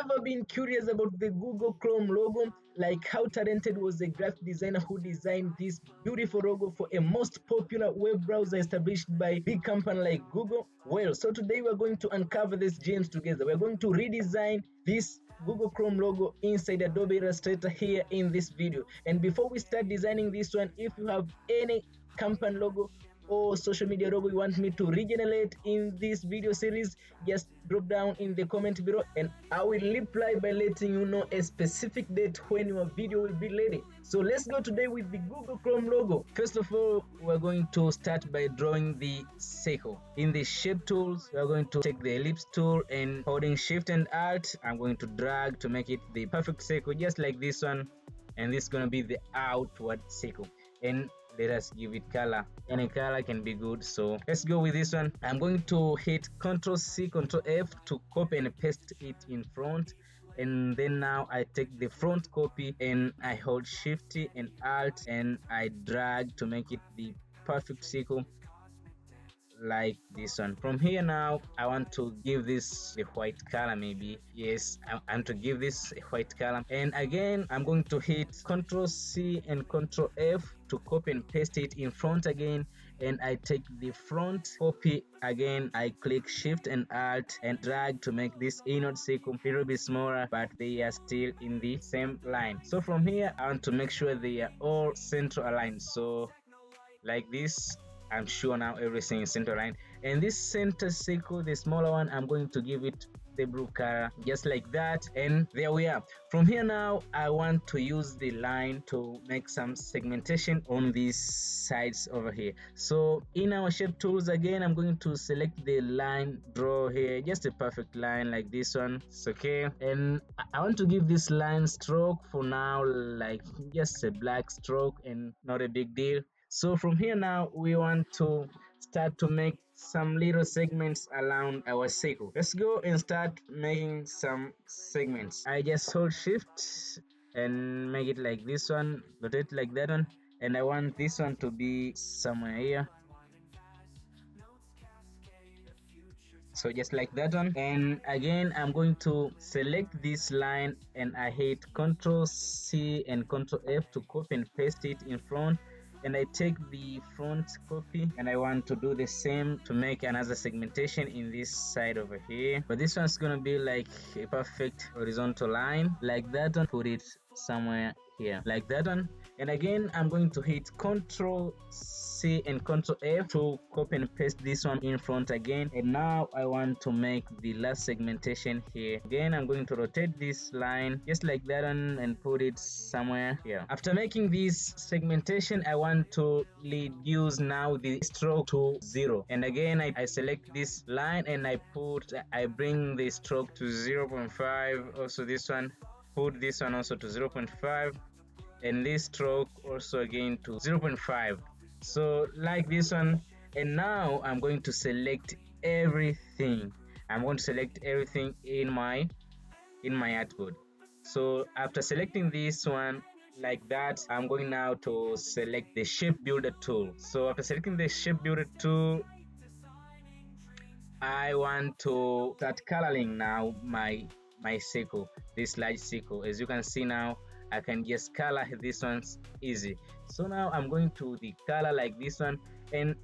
ever been curious about the Google Chrome logo? Like how talented was the graphic designer who designed this beautiful logo for a most popular web browser established by big company like Google? Well, so today we're going to uncover these gems together. We're going to redesign this Google Chrome logo inside Adobe Illustrator here in this video. And before we start designing this one, if you have any company logo or social media logo you want me to regenerate in this video series, just drop down in the comment below and I will reply by letting you know a specific date when your video will be ready. So let's go today with the Google Chrome logo. First of all, we're going to start by drawing the circle. In the shape tools, we're going to take the ellipse tool and holding shift and alt, I'm going to drag to make it the perfect circle, just like this one, and this is going to be the outward circle. And let us give it color. Any color can be good, so let's go with this one. I'm going to hit Ctrl C Ctrl F to copy and paste it in front, and then now I take the front copy and I hold shift and alt and I drag to make it the perfect circle like this one. From here now I want to give this a white color, maybe. Yes, I want to give this a white color, and again I'm going to hit Ctrl C and Ctrl F to copy and paste it in front again, and I take the front copy again, I click shift and alt and drag to make this inward circle a little bit smaller, but they are still in the same line. So from here I want to make sure they are all center aligned, so like this. I'm sure now everything is center line, and this center circle, the smaller one, I'm going to give it the blue color, just like that, and there we are. From here now I want to use the line to make some segmentation on these sides over here. So in our shape tools again, I'm going to select the line, draw here just a perfect line like this one. It's okay, and I want to give this line stroke for now, like just a black stroke and not a big deal. So from here now we want to start to make some little segments around our circle. Let's go and start making some segments. I just hold shift and make it like this one, rotate like that one, and I want this one to be somewhere here. So just like that one, and again I'm going to select this line and I hit Ctrl C and Ctrl F to copy and paste it in front, and I take the front copy and I want to do the same to make another segmentation in this side over here, but this one's gonna be like a perfect horizontal line like that one. Put it somewhere here like that one, and again I'm going to hit Ctrl C and Ctrl F to copy and paste this one in front again, and now I want to make the last segmentation here. Again I'm going to rotate this line just like that one and put it somewhere here. After making this segmentation, I want to reduce now the stroke to 0, and again I select this line and I bring the stroke to 0.5. also this one, put this one also to 0.5, and this stroke also again to 0.5, so like this one. And now I'm going to select everything. I'm going to select everything in my artboard. So after selecting this one like that, I'm going now to select the shape builder tool. So after selecting the shape builder tool, I want to start coloring now my circle, this large circle. As you can see now, I can just color this one's easy. So now I'm going to the color like this one, and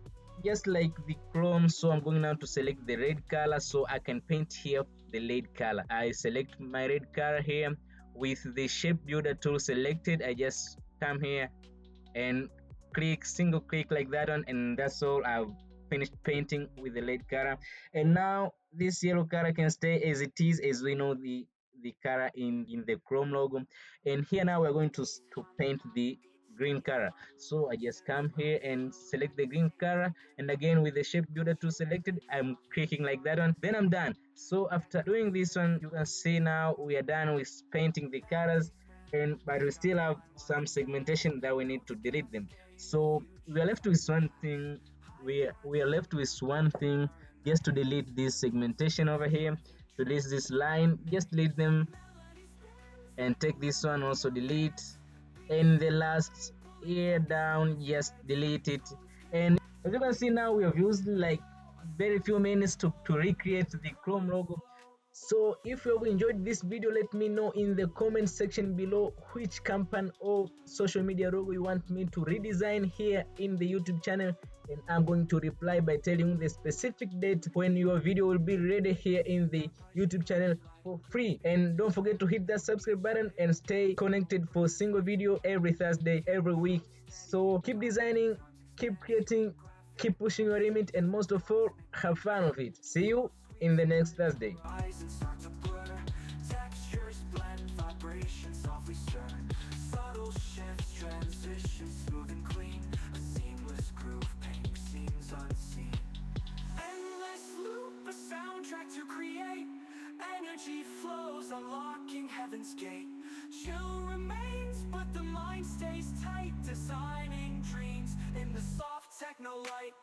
just like the Chrome, so I'm going now to select the red color so I can paint here the red color. I select my red color here with the shape builder tool selected. I just come here and single click like that one, and that's all. I've finished painting with the red color, and now this yellow color can stay as it is, as we know the color in the Chrome logo. And here now we're going to paint the green color. So I just come here and select the green color, and again with the shape builder tool selected, I'm clicking like that one, then I'm done. So after doing this one, you can see now we are done with painting the colors, but we still have some segmentation that we need to delete them. So we are left with one thing. We are left with one thing, just to delete this segmentation over here. To delete this line, just delete them, and take this one also delete, and the last here down just delete it. And as you can see now, we have used like very few minutes to recreate the Chrome logo. So if you have enjoyed this video, let me know in the comment section below which company or social media logo you want me to redesign here in the YouTube channel, and I'm going to reply by telling you the specific date when your video will be ready here in the YouTube channel for free. And don't forget to hit that subscribe button and stay connected for a single video every Thursday, every week. So keep designing, keep creating, keep pushing your limit, and most of all, have fun with it. See you in the next Thursday. Textures blend, vibrations softly stir. Subtle shifts, transitions smooth and clean. A seamless groove, painting scenes unseen. Endless loop, a soundtrack to create. Energy flows, unlocking heaven's gate. Chill remains, but the mind stays tight. Designing dreams in the soft techno light.